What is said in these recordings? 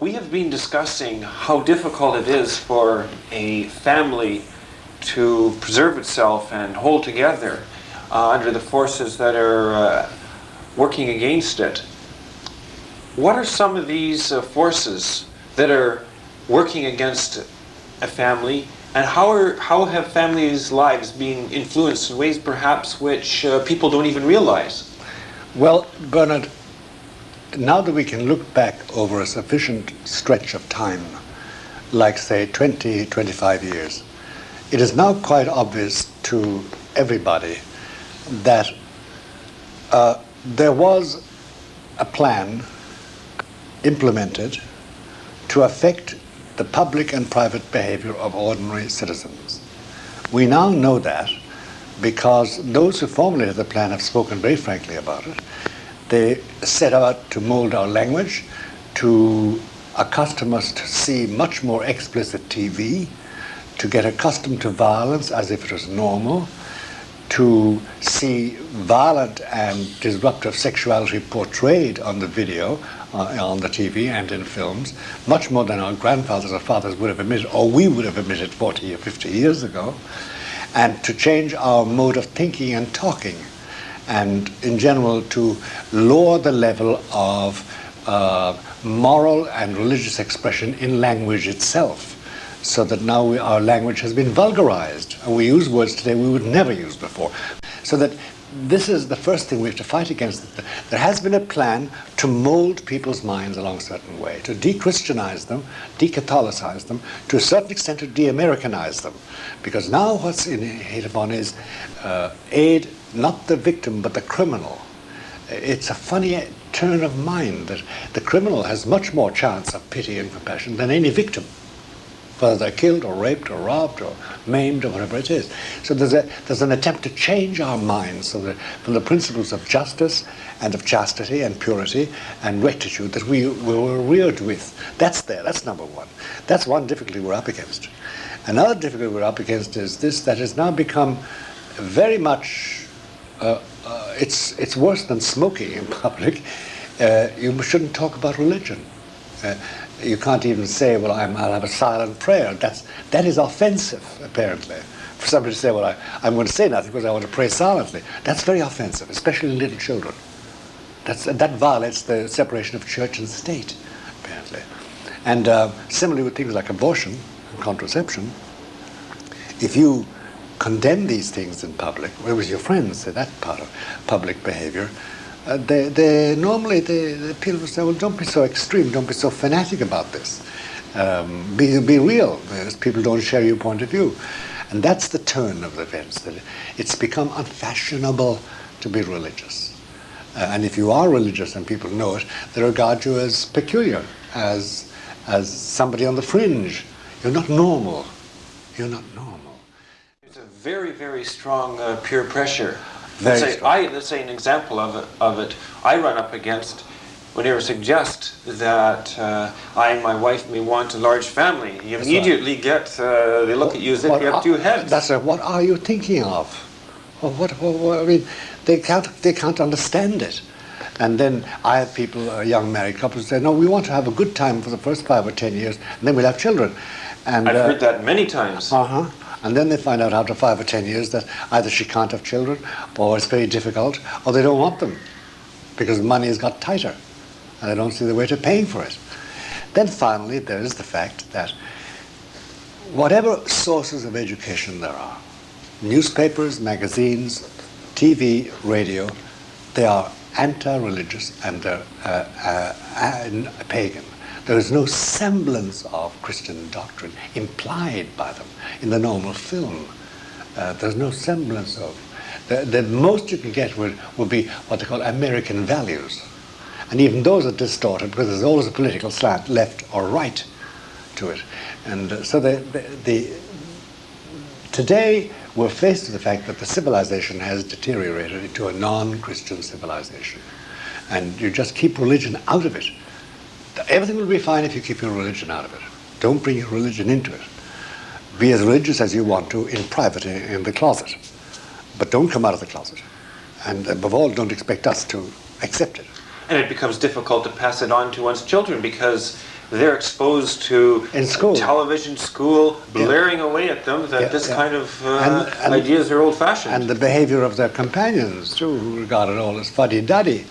We have been discussing how difficult it is for a family to preserve itself and hold together under the forces that are working against it. What are some of these forces that are working against a family, and how have families' lives been influenced in ways perhaps which people don't even realize? Well, Bernard, now that we can look back over a sufficient stretch of time, like say 20, 25 years, it is now quite obvious to everybody that there was a plan implemented to affect the public and private behavior of ordinary citizens. We now know that because those who formulated the plan have spoken very frankly about it. They set out to mold our language, to accustom us to see much more explicit TV, to get accustomed to violence as if it was normal, to see violent and disruptive sexuality portrayed on the video, on the TV and in films, much more than our grandfathers or fathers would have admitted, or we would have admitted 40 or 50 years ago, and to change our mode of thinking and talking, and in general to lower the level of moral and religious expression in language itself, so that now our language has been vulgarized, and we use words today we would never use before. So that this is the first thing we have to fight against. There has been a plan to mold people's minds along a certain way, to de-Christianize them, de-Catholicize them, to a certain extent to de-Americanize them. Because now what's in hit upon is aid not the victim but the criminal. It's a funny turn of mind that the criminal has much more chance of pity and compassion than any victim, whether they're killed or raped or robbed or maimed or whatever it is. So there's an attempt to change our minds so that from the principles of justice and of chastity and purity and rectitude that we were reared with. That's number one. That's one difficulty we're up against. Another difficulty we're up against is this, that has now become very much, it's worse than smoking in public. You shouldn't talk about religion. You can't even say, well, I'll have a silent prayer. That is offensive, apparently. For somebody to say, well, I'm going to say nothing because I want to pray silently. That's very offensive, especially in little children. That violates the separation of church and state, apparently. And similarly with things like abortion and contraception, if you condemn these things in public, whereas your friends say that part of public behavior, normally people say, well, don't be so extreme, don't be so fanatic about this. Be real. People don't share your point of view. And that's the turn of the events, that it's become unfashionable to be religious. And if you are religious and people know it, they regard you as peculiar, as somebody on the fringe. You're not normal. You're not normal. It's a very, very strong peer pressure. Let's say an example of it I run up against whenever I suggest that I and my wife may want a large family. You immediately get, they look at you as if you have two heads. That's right. What are you thinking of? What I mean, they can't understand it. And then I have people, young married couples, say, no, we want to have a good time for the first 5 or 10 years, and then we'll have children. And I've heard that many times. And then they find out after 5 or 10 years that either she can't have children, or it's very difficult, or they don't want them because money has got tighter and they don't see the way to paying for it. Then finally there is the fact that whatever sources of education there are, newspapers, magazines, TV, radio, they are anti-religious and they're pagan. There is no semblance of Christian doctrine implied by them in the normal film. There's no semblance of. The most you can get would be what they call American values. And even those are distorted because there's always a political slant, left or right, to it. And so today we're faced with the fact that the civilization has deteriorated into a non-Christian civilization. And you just keep religion out of it. Everything will be fine if you keep your religion out of it. Don't bring your religion into it. Be as religious as you want to in private, in the closet. But don't come out of the closet. And above all, don't expect us to accept it. And it becomes difficult to pass it on to one's children because they're exposed to In school. television, school, blaring away at them that this kind of ideas are old-fashioned. And the behavior of their companions, too, who regard it all as fuddy-duddy,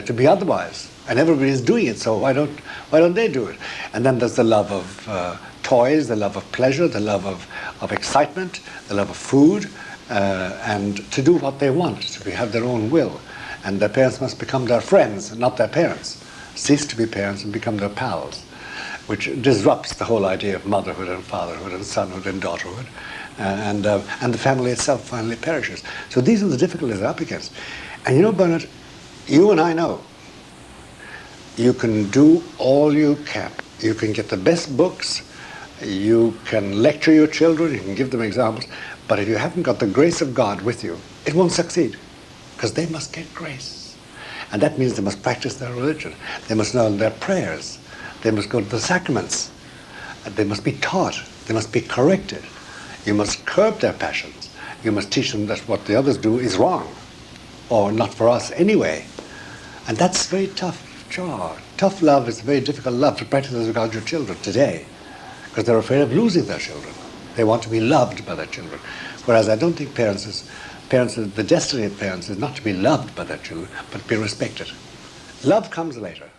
to be otherwise. And everybody's doing it, so why don't they do it? And then there's the love of toys, the love of pleasure, the love of excitement, the love of food, and to do what they want, to have their own will. And their parents must become their friends, not their parents. Cease to be parents and become their pals, which disrupts the whole idea of motherhood and fatherhood and sonhood and daughterhood. And the family itself finally perishes. So these are the difficulties they're up against. And you know, Bernard, you and I know you can do all you can. You can get the best books, you can lecture your children, you can give them examples, but if you haven't got the grace of God with you, it won't succeed, because they must get grace. And that means they must practice their religion. They must learn their prayers. They must go to the sacraments. They must be taught. They must be corrected. You must curb their passions. You must teach them that what the others do is wrong, or not for us anyway. And that's very tough. Sure. Tough love is a very difficult love to practice as regards your children today, because they're afraid of losing their children. They want to be loved by their children. Whereas I don't think the destiny of parents is not to be loved by their children, but to be respected. Love comes later.